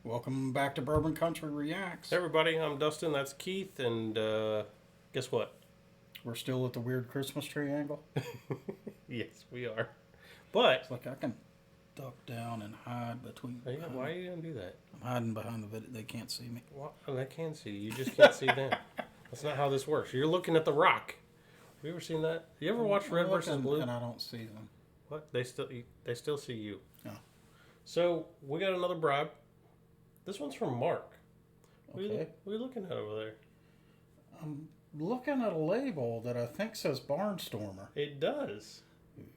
Welcome back to Bourbon Country Reacts. Hey everybody, I'm Dustin, that's Keith, and guess what? We're still at the weird Christmas tree angle. Yes, we are. But It's like I can duck down and hide between. yeah, why are you gonna do that? I'm hiding behind the video. They can't see me. Well, I can see you, just can't see them. That's not how this works. You're looking at the rock. Have you ever seen that? You ever watched Red versus Blue? And I don't see them. What? They still see you. Oh. So we got another bribe. This one's from Mark. Okay. What are you looking at over there? I'm looking at a label that I think says Barnstormer. It does.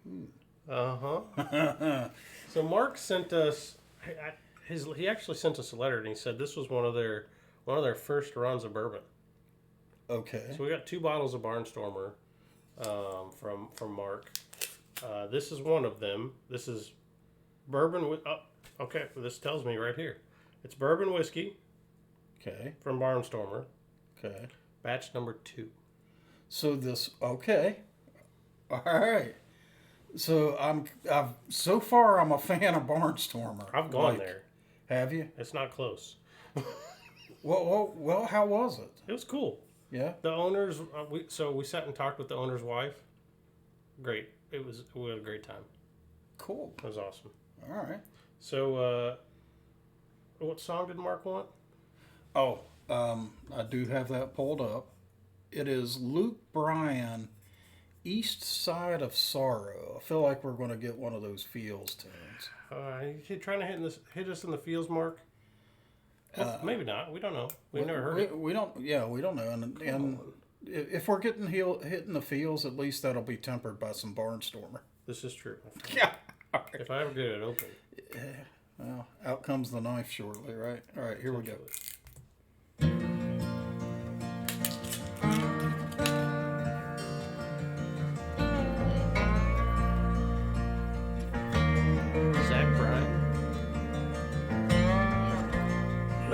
Ooh. Uh-huh. So Mark sent us he actually sent us a letter, and he said this was one of their first runs of bourbon. Okay. So we got 2 bottles of Barnstormer from Mark. This is one of them. This is bourbon with okay, this tells me right here. It's bourbon whiskey. Okay. From Barnstormer. Okay. Batch number 2. So this okay. All right. So so far I'm a fan of Barnstormer. I've gone there. Have you? It's not close. Well, how was it? It was cool. Yeah. The owners, we sat and talked with the owner's wife. Great. We had a great time. Cool. It was awesome. All right. So, what song did Mark want? Oh, I do have that pulled up. It is Zach Bryan, East Side of Sorrow. I feel like we're going to get one of those feels tunes. You trying to hit us in the feels, Mark? Well, maybe not. We don't know. We've never heard it. We don't. Yeah, we don't know. And if we're getting hitting the feels, at least that'll be tempered by some Barnstormer. This is true. Yeah. If I ever get it open. Yeah. Well, out comes the knife shortly, right? All right, here we go. Zach Bryan.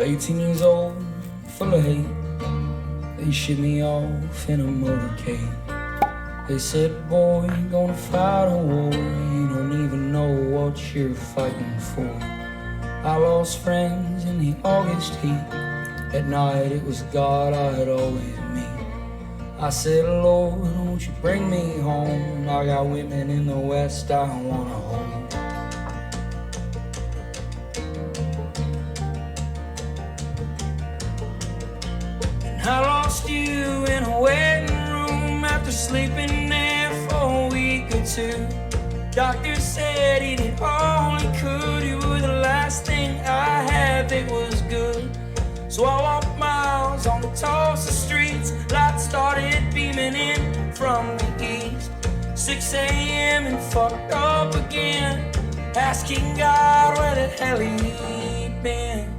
18 years old, full of hate. They shipped me off in a motorcade. They said, boy, you're gonna fight a war. You don't even know what you're fighting for. I lost friends in the August heat. At night it was God I had always meet. I said, Lord, won't you bring me home? I got women in the West I wanna hold. I lost you in a waiting room after sleeping there for a week or 2. Doctor said he did all he could. You were the last thing I had that was good. So I walked miles on the Tulsa streets. Lights started beaming in from the east. 6 a.m. and fucked up again, asking God where the hell he'd been.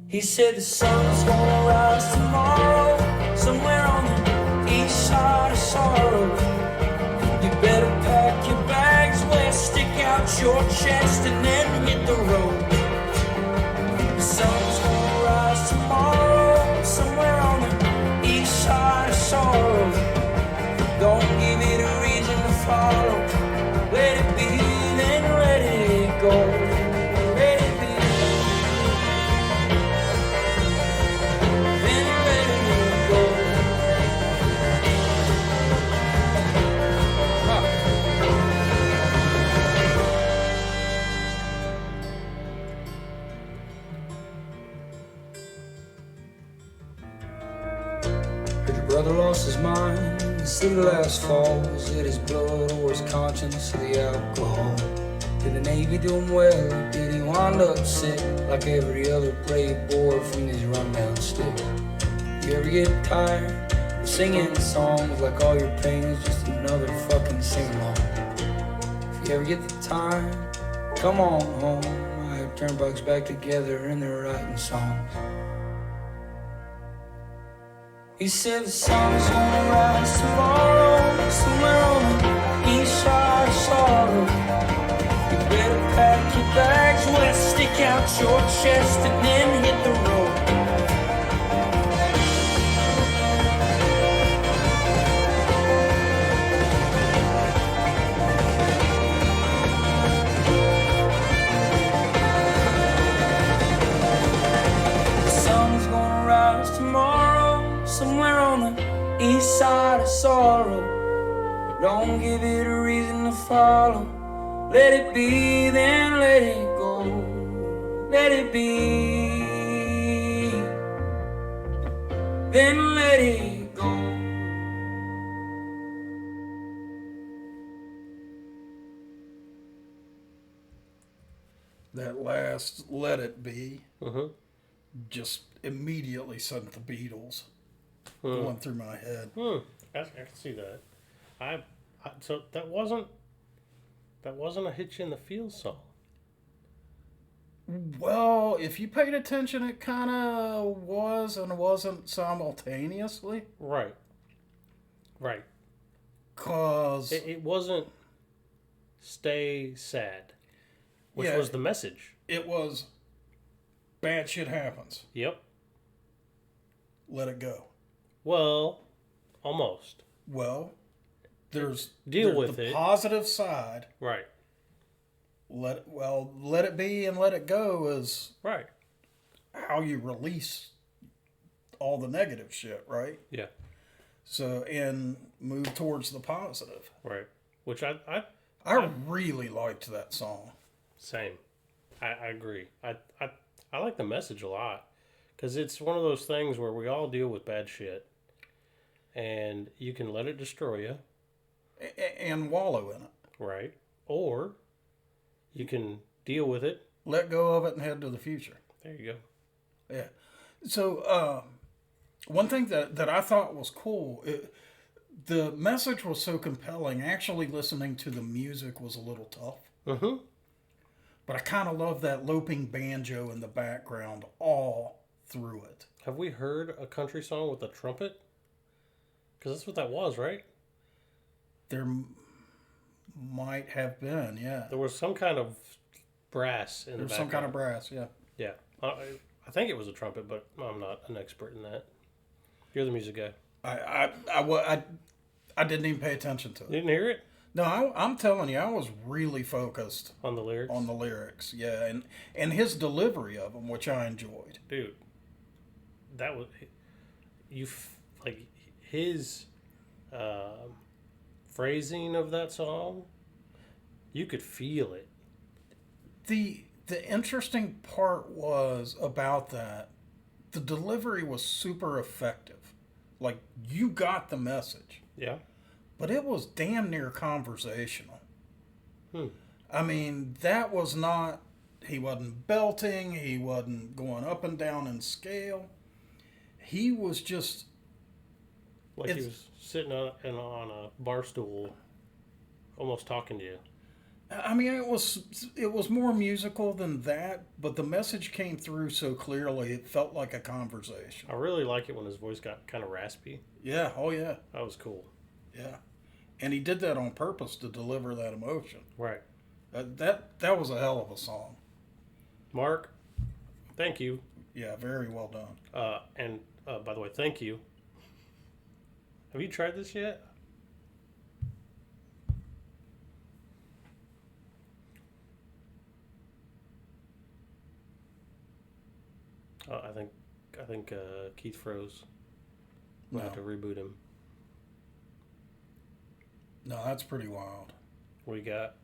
He said the sun's gonna rise tomorrow, somewhere on the east side of sorrow. You better pack your bags west, stick out your chest, and then hit the road. The sun's gonna rise tomorrow, somewhere on the east side of sorrow. Don't give it a reason to follow. Let it be, then let it go. Brother lost his mind in the city last fall. Was it his blood or his conscience or the alcohol? Did the Navy do him well, or did he wind up sick like every other brave boy from these rundown sticks? You ever get tired of singing songs like all your pain is just another fucking sing-along? If you ever get the time, come on home. I have turnbucks back together and they're writing songs. He said the sun's gonna rise tomorrow, somewhere on the east side of sorrow. You better pack your bags west, stick out your chest, and then hit the road. Don't give it a reason to follow. Let it be, then let it go. Let it be, then let it go. That last "Let It Be" Mm-hmm. just immediately sent the Beatles going through my head. I can see that. So that wasn't a Hitch in the Field song. Well, if you paid attention, it kind of was and wasn't simultaneously. Right. Right. Cause It wasn't "Stay Sad," which Yeah. was the message. it was bad shit happens. Yep. Let it go. Well, almost. Well, there's Deal there's with the it. positive side. Right. Let it be and let it go is Right. how you release all the negative shit, right? Yeah. So and move towards the positive. Right. Which I really liked that song. same. I agree. I like the message a lot because it's one of those things where we all deal with bad shit, and you can let it destroy you, And wallow in it. right? Or you can deal with it. Let go of it and head to the future. There you go. Yeah. So one thing that I thought was cool, the message was so compelling. Actually, listening to the music was a little tough. Mm-hmm. But I kind of love that loping banjo in the background all through it. Have we heard a country song with a trumpet? Because that's what that was, right? There might have been, yeah. There was some kind of brass in the There's background. some kind of brass, yeah. Yeah. I think it was a trumpet, but I'm not an expert in that. You're the music guy. I didn't even pay attention to You it. didn't hear it? No, I'm telling you, I was really focused On the lyrics? on the lyrics, yeah, and his delivery of them, which I enjoyed. Dude, that was... like, his phrasing of that song, you could feel it. The interesting part was about that, the delivery was super effective. Like, you got the message, Yeah? but it was damn near conversational. Hmm. I mean, that was not, he wasn't belting, he wasn't going up and down in scale. He was just, Like he It's- was sitting on a bar stool, almost talking to you. I mean, it was more musical than that, but the message came through so clearly, it felt like a conversation. I really like it when his voice got kind of raspy. Yeah, oh yeah, That was cool. yeah. And he did that on purpose to deliver that emotion. Right. That was a hell of a song. Mark, thank you. Yeah, very well done. And by the way, thank you. Have you tried this yet? I think Keith froze. We'll have to reboot him. No, that's pretty wild. What do you got?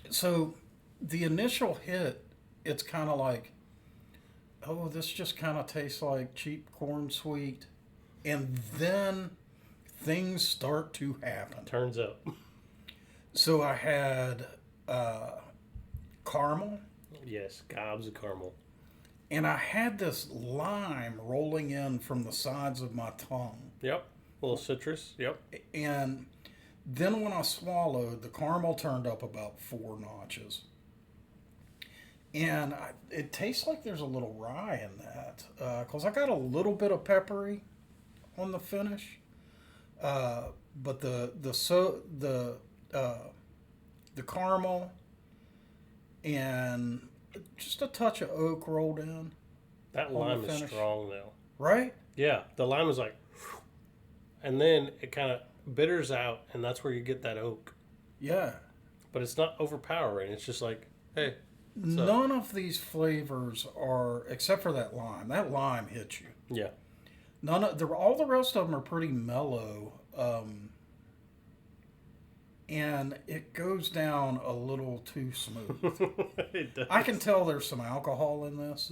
So, the initial hit, it's kind of like, oh, this just kind of tastes like cheap corn sweet. And then things start to happen. Turns up. So I had caramel, Yes, gobs of caramel. and I had this lime rolling in from the sides of my tongue. Yep. A little citrus. Yep. And then when I swallowed, the caramel turned up about 4 notches. And it tastes like there's a little rye in that. Because I got a little bit of peppery on the finish. But the caramel and just a touch of oak rolled in. That On the lime is finish. strong though. Right? Yeah, the lime is like, and then it kind of bitters out, and that's where you get that oak. Yeah. But it's not overpowering. It's just like, hey, None of these flavors are, except for that lime. That lime hits you. yeah, All the rest of them are pretty mellow. and it goes down a little too smooth. It does. I can tell there's some alcohol in this,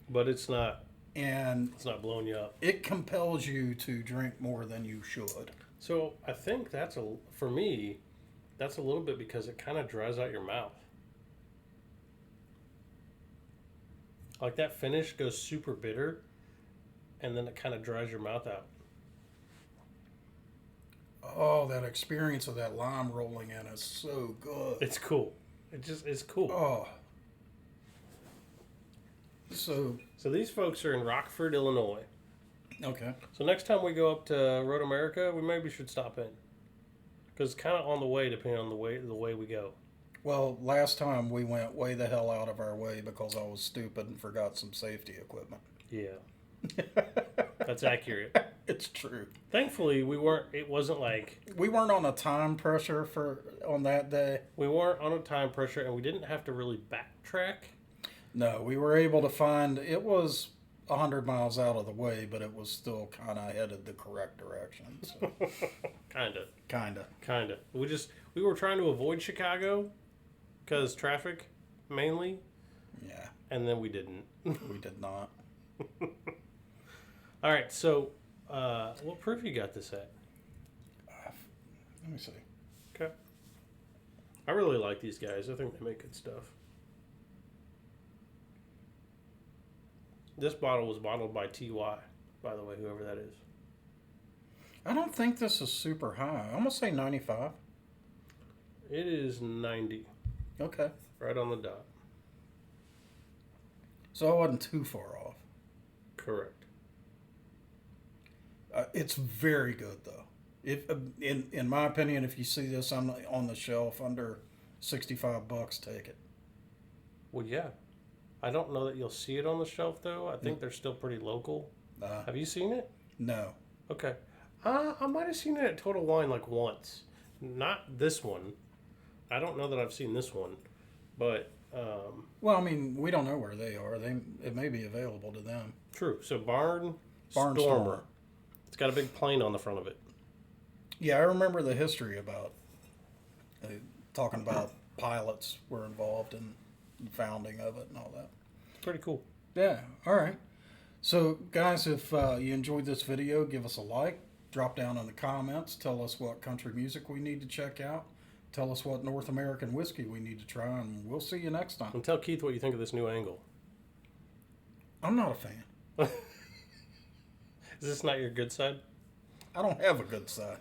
But it's not and blowing you up. it compels you to drink more than you should. So I think for me, that's a little bit because it kind of dries out your mouth. Like that finish goes super bitter, and then it kind of dries your mouth out. Oh, that experience of that lime rolling in is so good. It's cool. It's cool. Oh. So these folks are in Rockford, Illinois. okay. So next time we go up to Road America, we maybe should stop in. Because it's kind of on the way, depending on the way we go. Well, last time we went way the hell out of our way because I was stupid and forgot some safety equipment. Yeah. That's accurate. It's true. Thankfully, it wasn't like... We weren't on a time pressure on that day. We weren't on a time pressure, and we didn't have to really backtrack. No, we were able to find, it was 100 miles out of the way, but it was still kind of headed the correct direction. So. Kind of. We were trying to avoid Chicago because traffic, mainly. Yeah. And then we didn't. We did not. All right, so what proof you got this at? Let me see. Okay. I really like these guys. I think they make good stuff. This bottle was bottled by TY, by the way, whoever that is. I don't think this is super high. I'm going to say 95. It is 90. Okay. Right on the dot. So I wasn't too far off. Correct. It's very good, though. If in my opinion, if you see this on the shelf under $65, take it. Well, yeah. I don't know that you'll see it on the shelf, though. I think they're still pretty local. Have you seen it? No. Okay. I might have seen it at Total Wine like once. Not this one. I don't know that I've seen this one. But... well, I mean, we don't know where they are. It may be available to them. True. So Barnstormer. Barnstormer. It's got a big plane on the front of it. Yeah, I remember the history about talking about pilots were involved in the founding of it and all that. It's pretty cool. Yeah, all right. So, guys, if you enjoyed this video, give us a like. Drop down in the comments. Tell us what country music we need to check out. Tell us what North American whiskey we need to try, and we'll see you next time. And tell Keith what you think of this new angle. I'm not a fan. Is this not your good side? I don't have a good side.